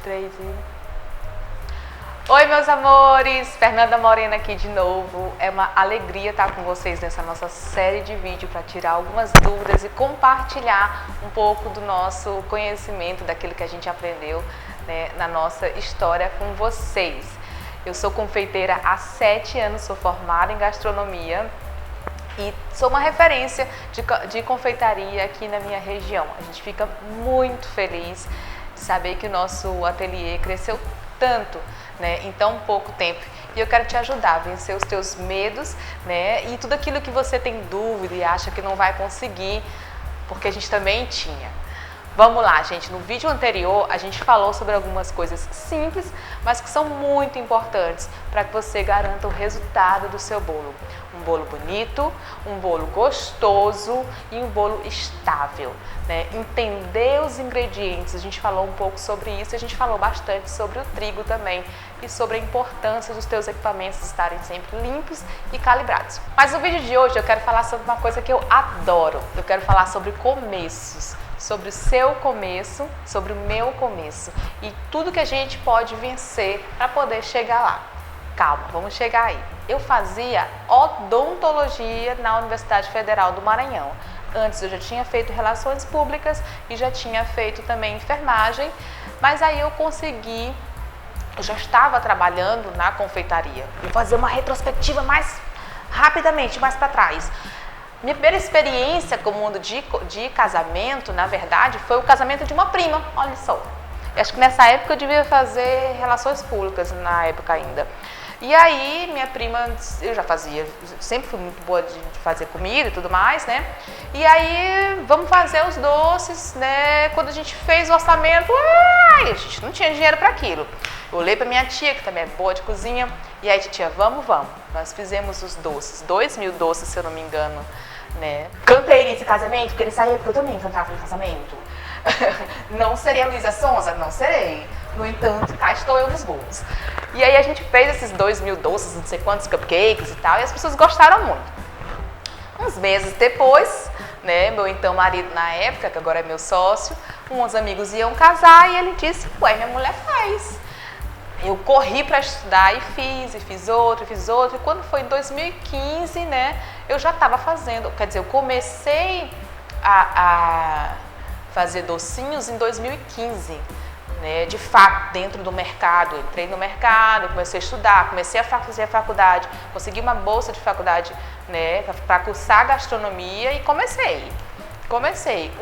3 e... Oi, meus amores! Fernanda Morena aqui de novo. É uma alegria estar com vocês nessa nossa série de vídeo para tirar algumas dúvidas e compartilhar um pouco do nosso conhecimento, daquilo que a gente aprendeu, né, na nossa história com vocês. Eu sou confeiteira há 7 anos, sou formada em gastronomia e sou uma referência de confeitaria aqui na minha região. A gente fica muito feliz de saber que o nosso ateliê cresceu tanto, né, em tão pouco tempo. E eu quero te ajudar a vencer os teus medos, né, e tudo aquilo que você tem dúvida e acha que não vai conseguir, porque a gente também tinha. Vamos lá, gente. No vídeo anterior a gente falou sobre algumas coisas simples, mas que são muito importantes para que você garanta o resultado do seu bolo. Um bolo bonito, um bolo gostoso e um bolo estável, né? Entender os ingredientes, a gente falou um pouco sobre isso, a gente falou bastante sobre o trigo também e sobre a importância dos teus equipamentos estarem sempre limpos e calibrados. Mas no vídeo de hoje eu quero falar sobre uma coisa que eu adoro. Eu quero falar sobre começos, sobre o seu começo, sobre o meu começo e tudo que a gente pode vencer para poder chegar lá. Calma, vamos chegar aí. Eu fazia odontologia na Universidade Federal do Maranhão. Antes eu já tinha feito relações públicas e já tinha feito também enfermagem, mas aí eu já estava trabalhando na confeitaria. Vou fazer uma retrospectiva mais rapidamente, mais para trás. Minha primeira experiência com o mundo de casamento, na verdade, foi o casamento de uma prima, olha só. Eu acho que nessa época eu devia fazer relações públicas, na época ainda. E aí, minha prima, eu já fazia, sempre fui muito boa de fazer comida e tudo mais, né? E aí, vamos fazer os doces, né? Quando a gente fez o orçamento, a gente não tinha dinheiro para aquilo. Eu olhei para minha tia, que também é boa de cozinha, e aí, tia, vamos. Nós fizemos os doces, 2.000 doces, se eu não me engano, né? Cantei nesse casamento, porque nessa época eu também cantava no casamento. Não serei a Luísa Sonza? Não serei. No entanto, cá estou eu nos bolos. E aí a gente fez esses 2.000 doces, não sei quantos cupcakes e tal, e as pessoas gostaram muito. Uns meses depois, né, meu então marido na época, que agora é meu sócio, uns amigos iam casar e ele disse, ué, minha mulher faz. Eu corri para estudar e fiz outro. E quando foi em 2015, né, eu já estava fazendo, quer dizer, eu comecei a fazer docinhos em 2015, né, de fato, dentro do mercado. Eu entrei no mercado, comecei a estudar, comecei a fazer a faculdade, consegui uma bolsa de faculdade, né, para cursar gastronomia e comecei.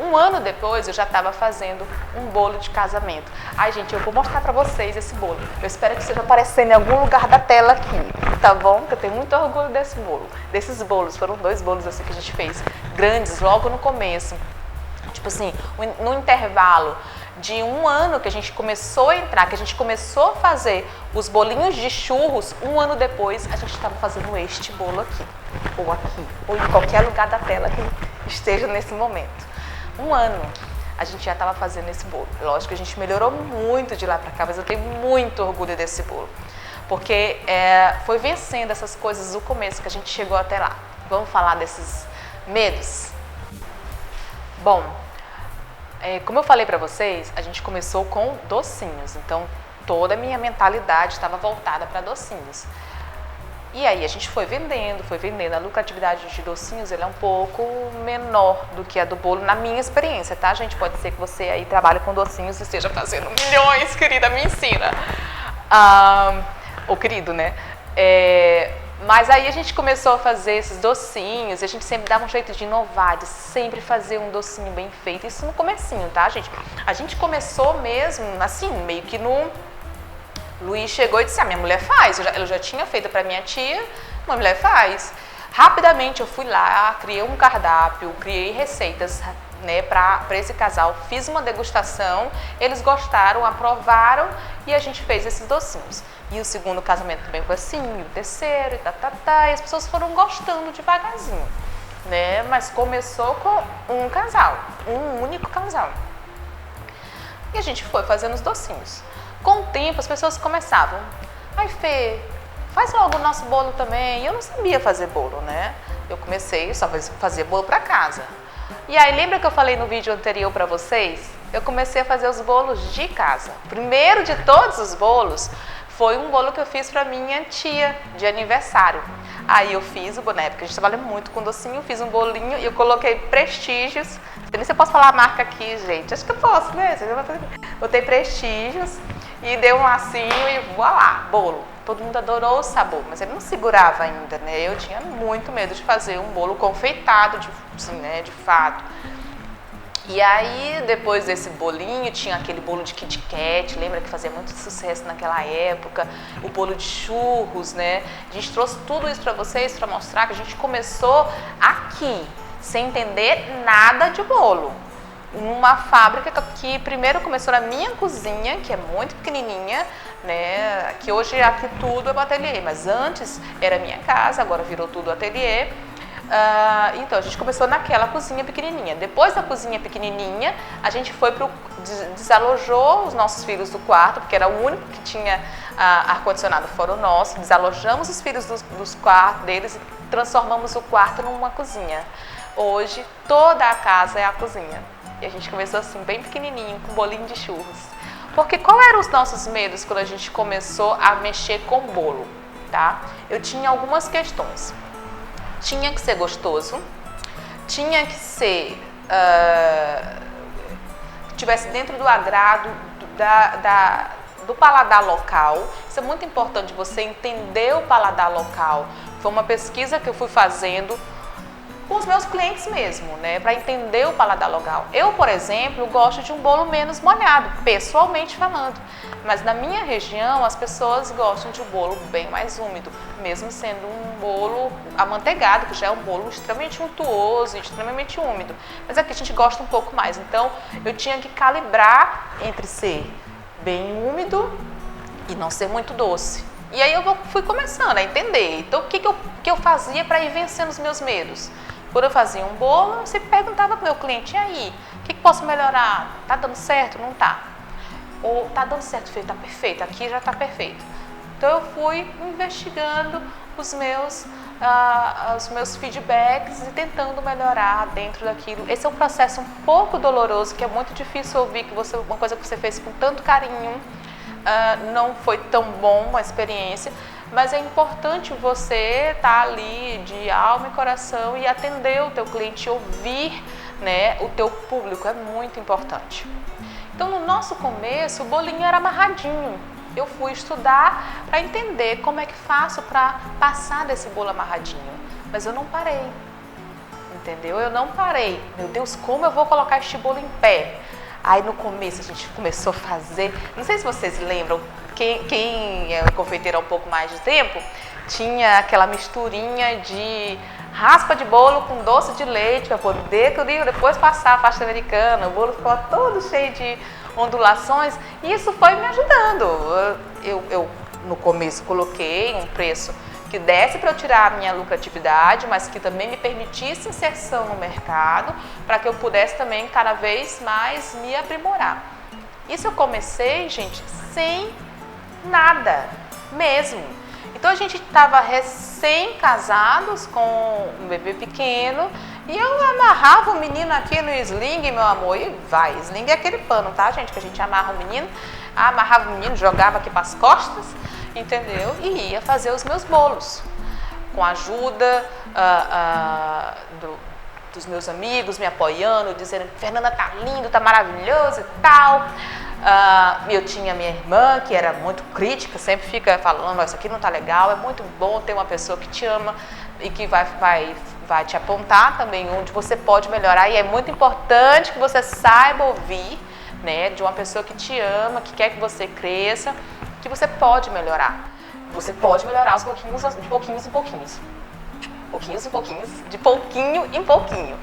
Um ano depois eu já estava fazendo um bolo de casamento. Ai, gente, eu vou mostrar para vocês esse bolo. Eu espero que esteja aparecendo em algum lugar da tela aqui, tá bom? Porque eu tenho muito orgulho desse bolo. Desses bolos, foram 2 bolos assim que a gente fez, grandes, logo no começo. Tipo assim, no intervalo de 1 ano que a gente começou a entrar, que a gente começou a fazer os bolinhos de churros, 1 ano depois a gente estava fazendo este bolo aqui, ou em qualquer lugar da tela que esteja nesse momento. 1 ano a gente já estava fazendo esse bolo. Lógico que a gente melhorou muito de lá para cá, mas eu tenho muito orgulho desse bolo, porque foi vencendo essas coisas do começo que a gente chegou até lá. Vamos falar desses medos? Bom, como eu falei para vocês, a gente começou com docinhos, então toda a minha mentalidade estava voltada para docinhos. E aí a gente foi vendendo, a lucratividade de docinhos ele é um pouco menor do que a do bolo, na minha experiência, tá, gente? Pode ser que você aí trabalhe com docinhos e esteja fazendo milhões, querida, me ensina. Ou querido, né? Mas aí a gente começou a fazer esses docinhos e a gente sempre dava um jeito de inovar, de sempre fazer um docinho bem feito. Isso no comecinho, tá, gente? A gente começou mesmo, assim, meio que no... Luiz chegou e disse, minha mulher faz. Eu já tinha feito para minha tia, minha mulher faz. Rapidamente eu fui lá, criei um cardápio, criei receitas, né, para esse casal. Fiz uma degustação, eles gostaram, aprovaram e a gente fez esses docinhos. E o segundo casamento também foi assim, e o terceiro, e as pessoas foram gostando devagarzinho, né? Mas começou com um casal, um único casal. E a gente foi fazendo os docinhos. Com o tempo, as pessoas começavam, ai Fê, faz logo o nosso bolo também. E eu não sabia fazer bolo, né? Eu comecei, só fazia bolo para casa. E aí, lembra que eu falei no vídeo anterior para vocês? Eu comecei a fazer os bolos de casa. O primeiro de todos os bolos foi um bolo que eu fiz para minha tia de aniversário. Aí eu fiz o boné, porque a gente trabalha muito com docinho, eu fiz um bolinho e eu coloquei Prestígios. Não sei se eu posso falar a marca aqui, gente. Acho que eu posso, né? Botei Prestígios e dei um lacinho e voilá, bolo. Todo mundo adorou o sabor, mas ele não segurava ainda, né? Eu tinha muito medo de fazer um bolo confeitado, assim, né, de fato. E aí, depois desse bolinho, tinha aquele bolo de Kit Kat, lembra que fazia muito sucesso naquela época, o bolo de churros, né? A gente trouxe tudo isso para vocês, para mostrar que a gente começou aqui, sem entender nada de bolo. Uma fábrica que primeiro começou na minha cozinha, que é muito pequenininha, né? Que hoje aqui tudo é um ateliê, mas antes era minha casa, agora virou tudo ateliê. Então a gente começou naquela cozinha pequenininha. Depois da cozinha pequenininha, a gente foi desalojou os nossos filhos do quarto, porque era o único que tinha ar-condicionado fora o nosso. Desalojamos os filhos dos quartos deles e transformamos o quarto numa cozinha. Hoje toda a casa é a cozinha. E a gente começou assim, bem pequenininho, com bolinho de churros. Porque qual eram os nossos medos quando a gente começou a mexer com bolo, tá? Eu tinha algumas questões. Tinha que ser gostoso, tinha que ser, que tivesse dentro do agrado do paladar local. Isso é muito importante, você entender o paladar local. Foi uma pesquisa que eu fui fazendo com os meus clientes mesmo, né, para entender o paladar local. Eu, por exemplo, gosto de um bolo menos molhado, pessoalmente falando, mas na minha região as pessoas gostam de um bolo bem mais úmido, mesmo sendo um bolo amanteigado, que já é um bolo extremamente untuoso e extremamente úmido, mas aqui a gente gosta um pouco mais. Então eu tinha que calibrar entre ser bem úmido e não ser muito doce. E aí eu fui começando a entender. Então o que eu fazia para ir vencendo os meus medos? Quando eu fazia um bolo, eu sempre perguntava para o meu cliente: e aí, o que posso melhorar? Tá dando certo? Não tá? Ou tá dando certo, Fê, tá perfeito, aqui já tá perfeito. Então eu fui investigando os meus feedbacks e tentando melhorar dentro daquilo. Esse é um processo um pouco doloroso, que é muito difícil ouvir que uma coisa que você fez com tanto carinho não foi tão bom a experiência, mas é importante você estar ali de alma e coração e atender o teu cliente, ouvir, né, o teu público, é muito importante. Então no nosso começo o bolinho era amarradinho. Eu fui estudar para entender como é que faço para passar desse bolo amarradinho, mas eu não parei, entendeu? Eu não parei. Meu Deus, como eu vou colocar este bolo em pé? Aí no começo a gente começou a fazer, não sei se vocês lembram, quem é confeiteiro há um pouco mais de tempo, tinha aquela misturinha de raspa de bolo com doce de leite para poder depois passar a pasta americana. O bolo ficou todo cheio de ondulações e isso foi me ajudando. Eu no começo coloquei um preço que desse para eu tirar a minha lucratividade, mas que também me permitisse inserção no mercado, para que eu pudesse também cada vez mais me aprimorar. Isso eu comecei, gente, sem nada mesmo. Então a gente estava recém-casados com um bebê pequeno e eu amarrava o menino aqui no sling, meu amor, e vai. Sling é aquele pano, tá, gente, que a gente amarra o menino, amarrava o menino, jogava aqui para as costas, entendeu? E ia fazer os meus bolos com a ajuda dos meus amigos me apoiando, dizendo: Fernanda, tá lindo, tá maravilhoso e tal. Eu tinha minha irmã, que era muito crítica, sempre fica falando: isso aqui não tá legal. É muito bom ter uma pessoa que te ama e que vai te apontar também onde você pode melhorar, e é muito importante que você saiba ouvir, né, de uma pessoa que te ama, que quer que você cresça, que você pode melhorar. Você pode melhorar aos pouquinhos, de pouquinhos em pouquinhos. Pouquinhos em pouquinhos, de pouquinho em pouquinho.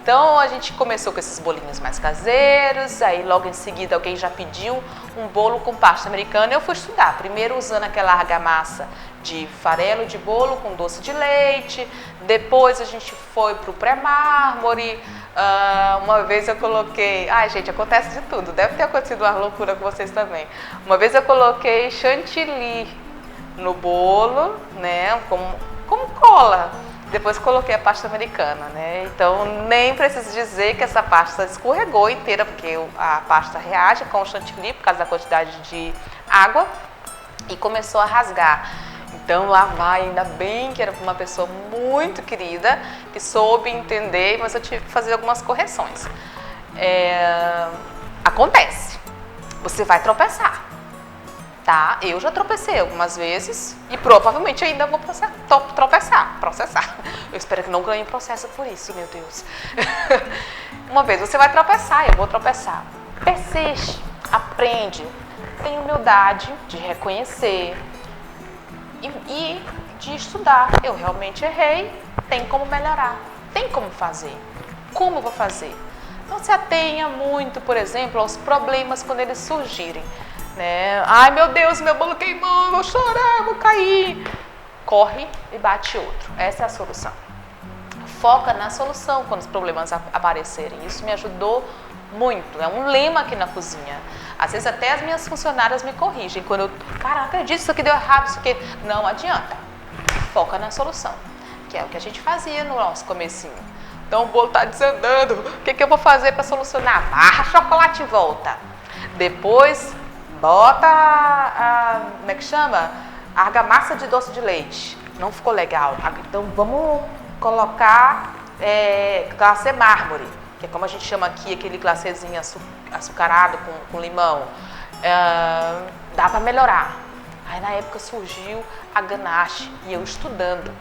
Então a gente começou com esses bolinhos mais caseiros, aí logo em seguida alguém já pediu um bolo com pasta americana, eu fui estudar, primeiro usando aquela argamassa de farelo de bolo com doce de leite, depois a gente foi para o pré-mármore. Uma vez eu coloquei, gente, acontece de tudo, deve ter acontecido uma loucura com vocês também. Uma vez eu coloquei chantilly no bolo, né, como cola. Depois coloquei a pasta americana, né? Então nem preciso dizer que essa pasta escorregou inteira, porque a pasta reage com o chantilly por causa da quantidade de água e começou a rasgar. Então lá vai, ainda bem que era uma pessoa muito querida, que soube entender, mas eu tive que fazer algumas correções. Acontece, você vai tropeçar. Tá? Eu já tropecei algumas vezes e provavelmente ainda vou processar. Eu espero que não ganhe processo por isso, meu Deus. Uma vez você vai tropeçar, eu vou tropeçar. Persiste, aprende, tem humildade de reconhecer e de estudar. Eu realmente errei, tem como melhorar, tem como fazer. Como eu vou fazer? Não se atenha muito, por exemplo, aos problemas quando eles surgirem. Né? Ai meu Deus, meu bolo queimou, vou chorar, vou cair. Corre e bate outro. Essa é a solução. Foca na solução quando os problemas aparecerem. Isso me ajudou muito. É um lema aqui na cozinha. Às vezes até as minhas funcionárias me corrigem. Quando eu, caraca, acredito, isso aqui deu errado, isso aqui. Não adianta. Foca na solução. Que é o que a gente fazia no nosso comecinho. Então o bolo está desandando. O que eu vou fazer para solucionar? Barra chocolate em volta. Depois bota como é que chama? Argamassa de doce de leite. Não ficou legal. Então vamos colocar glacê mármore, que é como a gente chama aqui, aquele glacêzinho açucarado com limão. Dá para melhorar. Aí na época surgiu a ganache e eu estudando,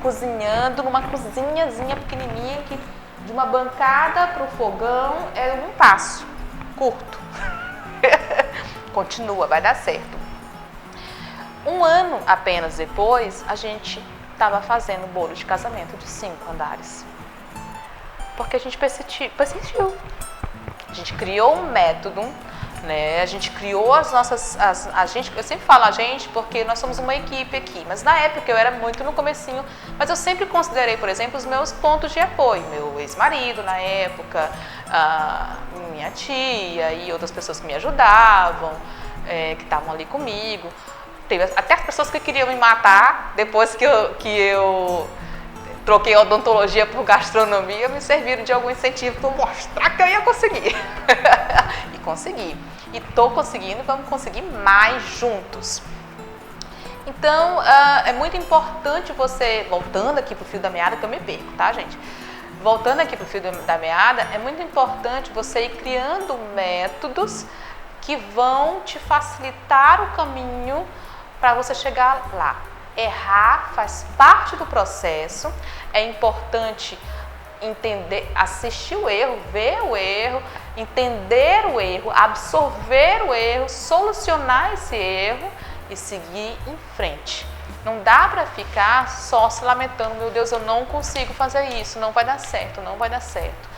cozinhando numa cozinhazinha pequenininha que de uma bancada para o fogão é um passo curto. Continua, vai dar certo. Um ano apenas depois, a gente estava fazendo bolo de casamento de 5 andares. Porque a gente persistiu. A gente criou um método, né? A gente criou as nossas... eu sempre falo a gente porque nós somos uma equipe aqui. Mas na época eu era muito no comecinho. Mas eu sempre considerei, por exemplo, os meus pontos de apoio. Meu ex-marido na época, minha tia e outras pessoas que me ajudavam, que estavam ali comigo. Teve até as pessoas que queriam me matar depois que eu troquei odontologia por gastronomia, me serviram de algum incentivo para mostrar que eu ia conseguir. E consegui. E estou conseguindo, vamos conseguir mais juntos. Então, é muito importante você, voltando aqui para o fio da meada, que eu me perco, tá, gente? Voltando aqui para o fio da meada, é muito importante você ir criando métodos que vão te facilitar o caminho para você chegar lá. Errar faz parte do processo, é importante entender, assistir o erro, ver o erro, entender o erro, absorver o erro, solucionar esse erro e seguir em frente. Não dá para ficar só se lamentando, meu Deus, eu não consigo fazer isso, não vai dar certo, não vai dar certo.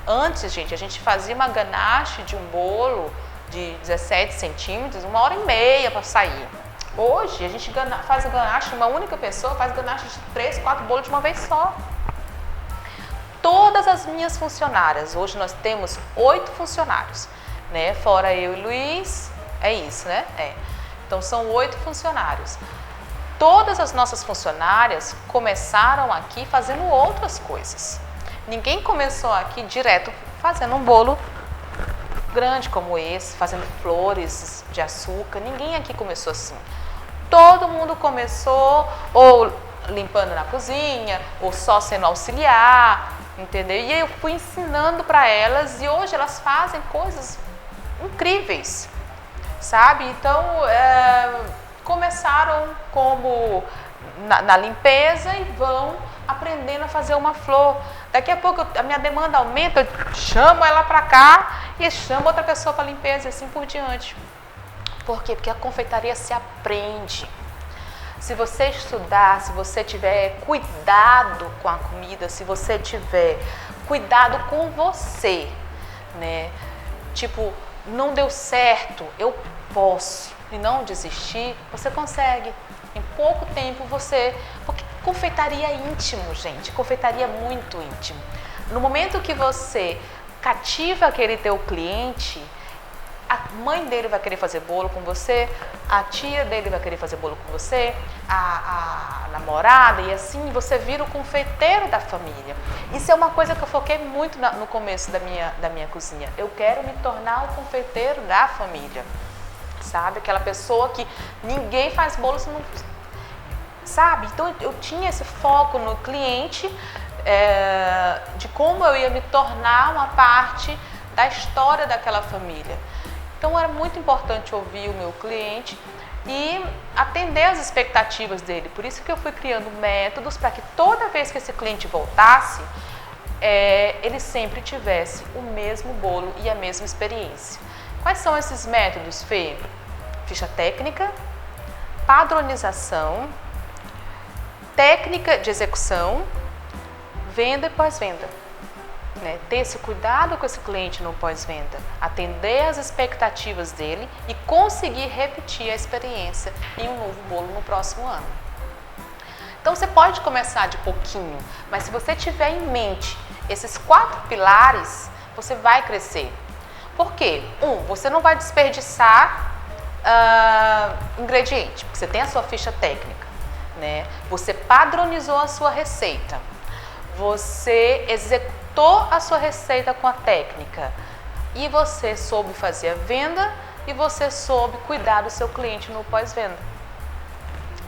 Antes, gente, a gente fazia uma ganache de um bolo de 17 centímetros, 1h30 para sair. Hoje, a gente faz ganache, uma única pessoa faz ganache de 3, 4 bolos de uma vez só. Todas as minhas funcionárias, hoje nós temos 8 funcionários, né? Fora eu e Luiz, é isso, né? Então, são 8 funcionários. Todas as nossas funcionárias começaram aqui fazendo outras coisas. Ninguém começou aqui direto fazendo um bolo grande como esse, fazendo flores de açúcar. Ninguém aqui começou assim. Todo mundo começou ou limpando na cozinha, ou só sendo auxiliar, entendeu? E eu fui ensinando para elas e hoje elas fazem coisas incríveis, sabe? Então, começaram como na limpeza e vão aprendendo a fazer uma flor. Daqui a pouco a minha demanda aumenta, eu chamo ela para cá e chamo outra pessoa para limpeza e assim por diante. Por quê? Porque a confeitaria se aprende. Se você estudar, se você tiver cuidado com a comida, se você tiver cuidado com você, né? Tipo, não deu certo, eu posso. E não desistir, você consegue. Em pouco tempo você... Porque confeitaria é íntimo, gente. Confeitaria é muito íntimo. No momento que você cativa aquele teu cliente, a mãe dele vai querer fazer bolo com você, a tia dele vai querer fazer bolo com você, a namorada, e assim você vira o confeiteiro da família. Isso é uma coisa que eu foquei muito no começo da minha cozinha. Eu quero me tornar o confeiteiro da família, sabe? Aquela pessoa que ninguém faz bolo se não... Sabe? Então eu tinha esse foco no cliente, de como eu ia me tornar uma parte da história daquela família. Então era muito importante ouvir o meu cliente e atender as expectativas dele. Por isso que eu fui criando métodos para que toda vez que esse cliente voltasse, ele sempre tivesse o mesmo bolo e a mesma experiência. Quais são esses métodos, Fê? Ficha técnica, padronização, técnica de execução, venda e pós-venda. Né? Ter esse cuidado com esse cliente no pós-venda, atender as expectativas dele e conseguir repetir a experiência em um novo bolo no próximo ano. Então você pode começar de pouquinho, mas se você tiver em mente esses 4 pilares, você vai crescer. Por quê? Você não vai desperdiçar ingrediente, porque você tem a sua ficha técnica. Né? Você padronizou a sua receita, você executou a sua receita com a técnica e você soube fazer a venda e você soube cuidar do seu cliente no pós-venda.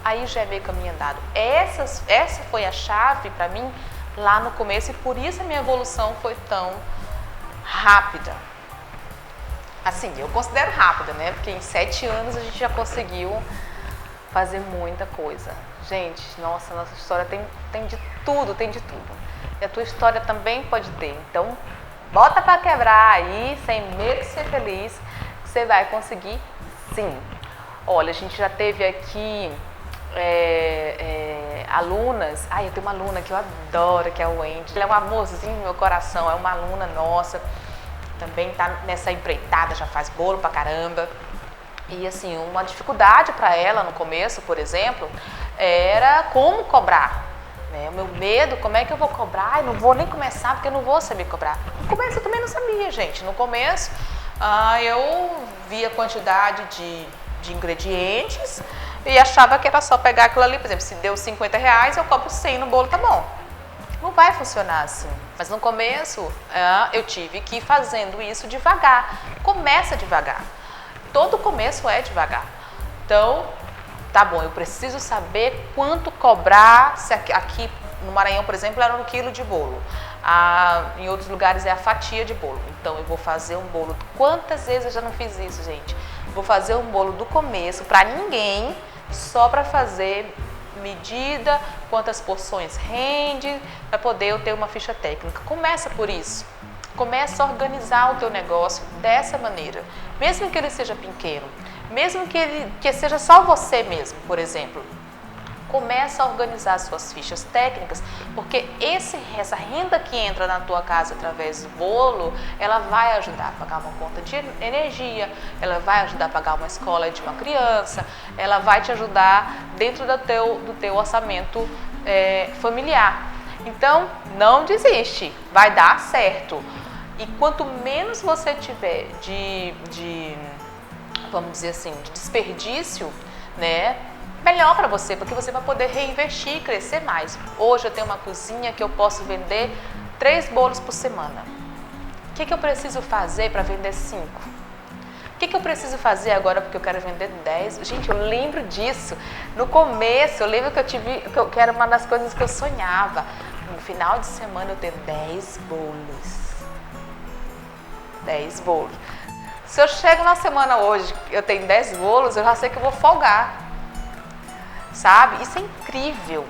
Aí já é meio caminho andado. Essa foi a chave para mim lá no começo e por isso a minha evolução foi tão rápida. Assim, eu considero rápida, né? Porque em 7 anos a gente já conseguiu fazer muita coisa. Gente, nossa história tem de tudo, tem de tudo. E a tua história também pode ter. Então, bota pra quebrar aí, sem medo de ser feliz, que você vai conseguir sim. Olha, a gente já teve aqui alunas. Eu tenho uma aluna que eu adoro, que é a Wendy. Ela é um amorzinho no meu coração, é uma aluna nossa. Também tá nessa empreitada, já faz bolo pra caramba. E assim, uma dificuldade para ela no começo, por exemplo, era como cobrar. Né? O meu medo, como é que eu vou cobrar? Eu não vou nem começar porque eu não vou saber cobrar. No começo eu também não sabia, gente. No começo eu via a quantidade de ingredientes e achava que era só pegar aquilo ali. Por exemplo, se deu R$50, eu cobro 100 no bolo, tá bom. Não vai funcionar assim. Mas no começo eu tive que ir fazendo isso devagar. Começa devagar. Todo começo é devagar. Então, tá bom, eu preciso saber quanto cobrar. Se aqui no Maranhão, por exemplo, era 1 quilo de bolo. Em outros lugares é a fatia de bolo. Então, eu vou fazer um bolo. Quantas vezes eu já não fiz isso, gente? Vou fazer um bolo do começo para ninguém, só para fazer medida, quantas porções rende, para poder eu ter uma ficha técnica. Começa por isso. Começa a organizar o teu negócio dessa maneira, mesmo que ele seja pequeno, mesmo que seja só você mesmo, por exemplo. Começa a organizar as suas fichas técnicas, porque essa renda que entra na tua casa através do bolo, ela vai ajudar a pagar uma conta de energia, ela vai ajudar a pagar uma escola de uma criança, ela vai te ajudar dentro do teu orçamento familiar. Então, não desiste, vai dar certo. E quanto menos você tiver vamos dizer assim, de desperdício, né, melhor para você, porque você vai poder reinvestir e crescer mais. Hoje eu tenho uma cozinha que eu posso vender 3 bolos por semana. O que eu preciso fazer para vender 5? O que eu preciso fazer agora porque eu quero vender 10? Gente, eu lembro disso. No começo, eu lembro que era uma das coisas que eu sonhava. No final de semana eu ter 10 bolos. 10 bolos. Se eu chego na semana hoje, eu tenho 10 bolos, eu já sei que eu vou folgar. Sabe? Isso é incrível.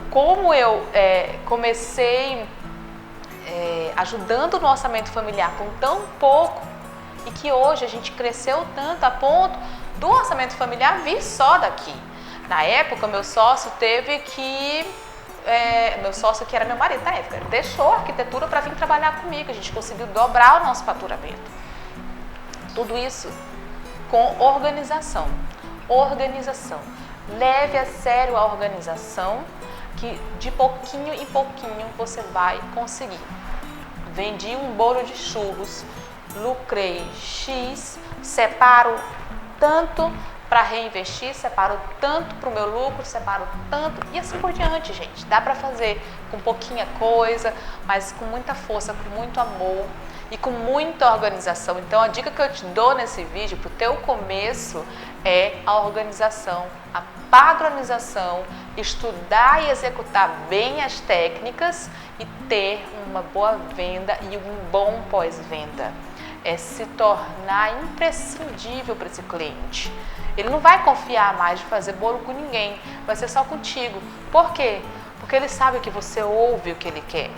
Como eu comecei ajudando no orçamento familiar com tão pouco e que hoje a gente cresceu tanto a ponto do orçamento familiar vir só daqui. Na época, meu sócio teve que... meu sócio, que era meu marido na época, deixou a arquitetura para vir trabalhar comigo. A gente conseguiu dobrar o nosso faturamento. Tudo isso com organização. Organização. Leve a sério a organização, que de pouquinho em pouquinho você vai conseguir. Vendi um bolo de churros lucrei X, separo tanto para reinvestir, separo tanto para o meu lucro, separo tanto e assim por diante, gente. Dá para fazer com pouquinha coisa, mas com muita força, com muito amor e com muita organização. Então a dica que eu te dou nesse vídeo para o teu começo é a organização, a padronização, estudar e executar bem as técnicas e ter uma boa venda e um bom pós-venda. É se tornar imprescindível para esse cliente. Ele não vai confiar mais de fazer bolo com ninguém, vai ser só contigo. Por quê? Porque ele sabe que você ouve o que ele quer.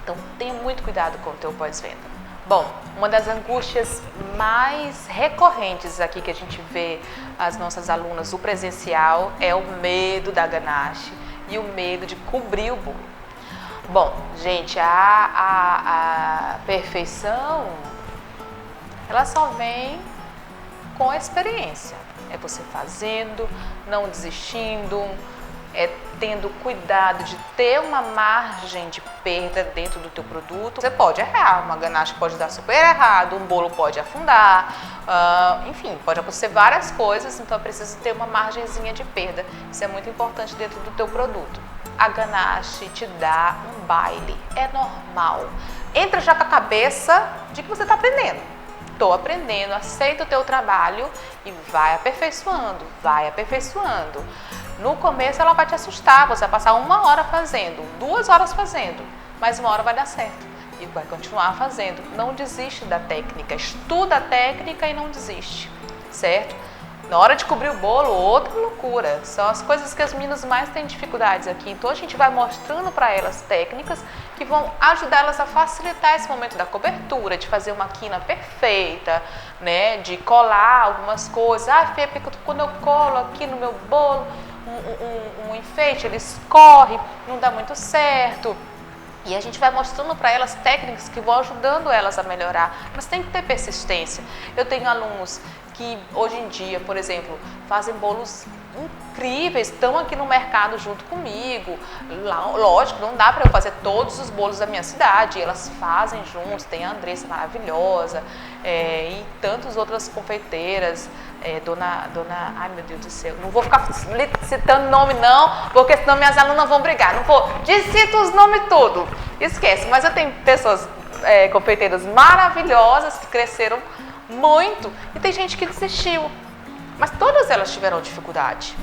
Então tenha muito cuidado com o teu pós-venda. Bom, uma das angústias mais recorrentes aqui que a gente vê as nossas alunas do presencial é o medo da ganache e o medo de cobrir o bolo. Bom, gente, a perfeição, ela só vem com a experiência. É você fazendo, não desistindo, tendo cuidado de ter uma margem de perda dentro do teu produto. Você pode errar, uma ganache pode dar super errado, um bolo pode afundar, enfim, pode acontecer várias coisas, então é preciso ter uma margenzinha de perda. Isso é muito importante dentro do teu produto. A ganache te dá um baile, é normal. Entra já com a cabeça de que você está aprendendo. Estou aprendendo, aceita o teu trabalho e vai aperfeiçoando, vai aperfeiçoando. No começo ela vai te assustar, você vai passar 1 hora fazendo, 2 horas fazendo, mas 1 hora vai dar certo e vai continuar fazendo. Não desiste da técnica, estuda a técnica e não desiste, certo? Na hora de cobrir o bolo, outra loucura, são as coisas que as meninas mais têm dificuldades aqui. Então a gente vai mostrando para elas técnicas que vão ajudar elas a facilitar esse momento da cobertura, de fazer uma quina perfeita, né? De colar algumas coisas. Ah, Fê, porque quando eu colo aqui no meu bolo um enfeite, ele escorre, não dá muito certo. E a gente vai mostrando para elas técnicas que vão ajudando elas a melhorar, mas tem que ter persistência. Eu tenho alunos que hoje em dia, por exemplo, fazem bolos incríveis, estão aqui no mercado junto comigo. Lógico, não dá para eu fazer todos os bolos da minha cidade, elas fazem juntos, tem a Andressa maravilhosa e tantas outras confeiteiras, ai meu Deus do céu, não vou ficar citando nome não, porque senão minhas alunas vão brigar, não vou, cito os nomes tudo, esquece, mas eu tenho pessoas, confeiteiras maravilhosas que cresceram muito e tem gente que desistiu, mas todas elas tiveram dificuldade.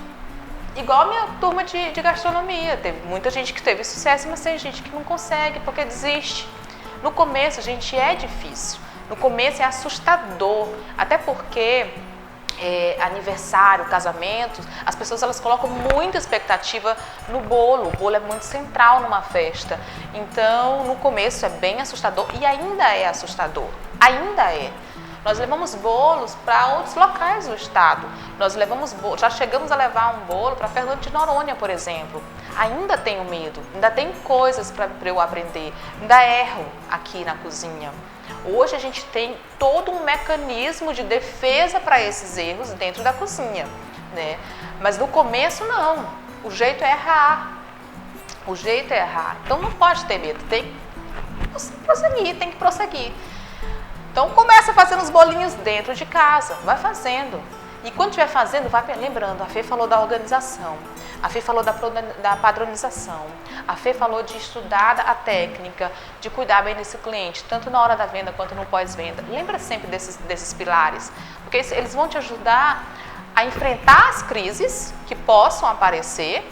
Igual a minha turma de gastronomia, teve muita gente que teve sucesso, mas tem gente que não consegue porque desiste. No começo, gente, é difícil, no começo é assustador, até porque aniversário, casamentos, as pessoas elas colocam muita expectativa no bolo, o bolo é muito central numa festa, então no começo é bem assustador e ainda é assustador, ainda é. Nós levamos bolos para outros locais do estado. Nós levamos já chegamos a levar um bolo para Fernando de Noronha, por exemplo. Ainda tenho medo, ainda tem coisas para eu aprender, ainda erro aqui na cozinha. Hoje a gente tem todo um mecanismo de defesa para esses erros dentro da cozinha, né? Mas no começo não, o jeito é errar. O jeito é errar. Então não pode ter medo, tem que prosseguir. Então começa fazendo os bolinhos dentro de casa, vai fazendo. E quando estiver fazendo, vai lembrando, a Fê falou da organização, a Fê falou da padronização, a Fê falou de estudar a técnica, de cuidar bem desse cliente, tanto na hora da venda quanto no pós-venda. Lembra sempre desses pilares, porque eles vão te ajudar a enfrentar as crises que possam aparecer,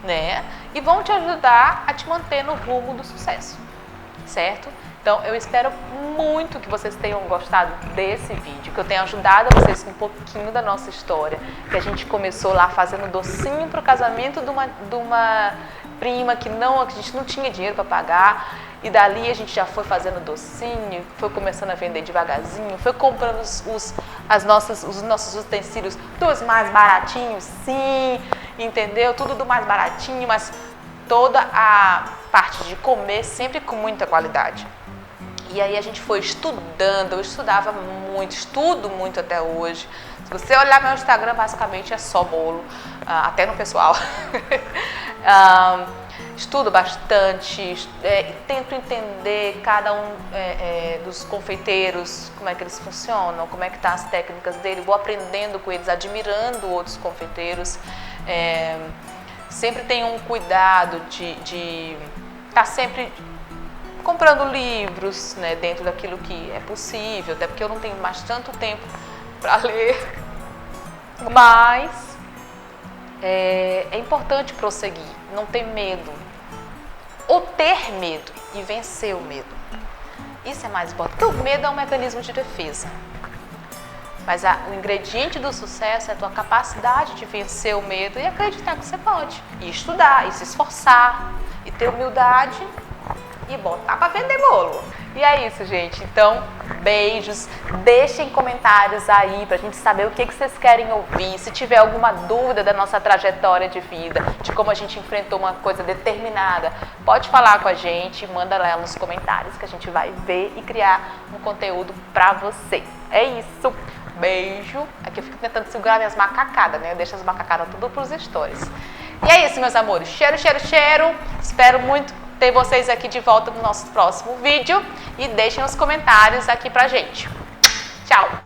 né? E vão te ajudar a te manter no rumo do sucesso, certo? Então, eu espero muito que vocês tenham gostado desse vídeo, que eu tenha ajudado vocês com um pouquinho da nossa história, que a gente começou lá fazendo docinho para o casamento de uma prima que a gente não tinha dinheiro para pagar, e dali a gente já foi fazendo docinho, foi começando a vender devagarzinho, foi comprando os nossos utensílios dos mais baratinhos, sim, entendeu? Tudo do mais baratinho, mas toda a parte de comer sempre com muita qualidade. E aí a gente foi estudando, eu estudava muito, estudo muito até hoje Se você olhar meu Instagram, basicamente é só bolo, até no pessoal. Estudo bastante, tento entender cada um dos confeiteiros, como é que eles funcionam, como é que tá as técnicas dele, vou aprendendo com eles, admirando outros confeiteiros. Sempre tenho um cuidado de estar sempre comprando livros, né, dentro daquilo que é possível, até porque eu não tenho mais tanto tempo para ler, mas é importante prosseguir, não ter medo, ou ter medo e vencer o medo. Isso é mais importante, porque o medo é um mecanismo de defesa. Mas o ingrediente do sucesso é a tua capacidade de vencer o medo e acreditar que você pode. E estudar, e se esforçar, e ter humildade e botar para vender bolo. E é isso, gente. Então, beijos. Deixem comentários aí pra gente saber o que vocês querem ouvir. Se tiver alguma dúvida da nossa trajetória de vida, de como a gente enfrentou uma coisa determinada, pode falar com a gente, manda lá nos comentários que a gente vai ver e criar um conteúdo pra você. É isso. Beijo. Aqui eu fico tentando segurar minhas macacadas, né? Eu deixo as macacadas tudo pros stories. E é isso, meus amores. Cheiro, cheiro, cheiro. Espero muito ter vocês aqui de volta no nosso próximo vídeo. E deixem os comentários aqui pra gente. Tchau!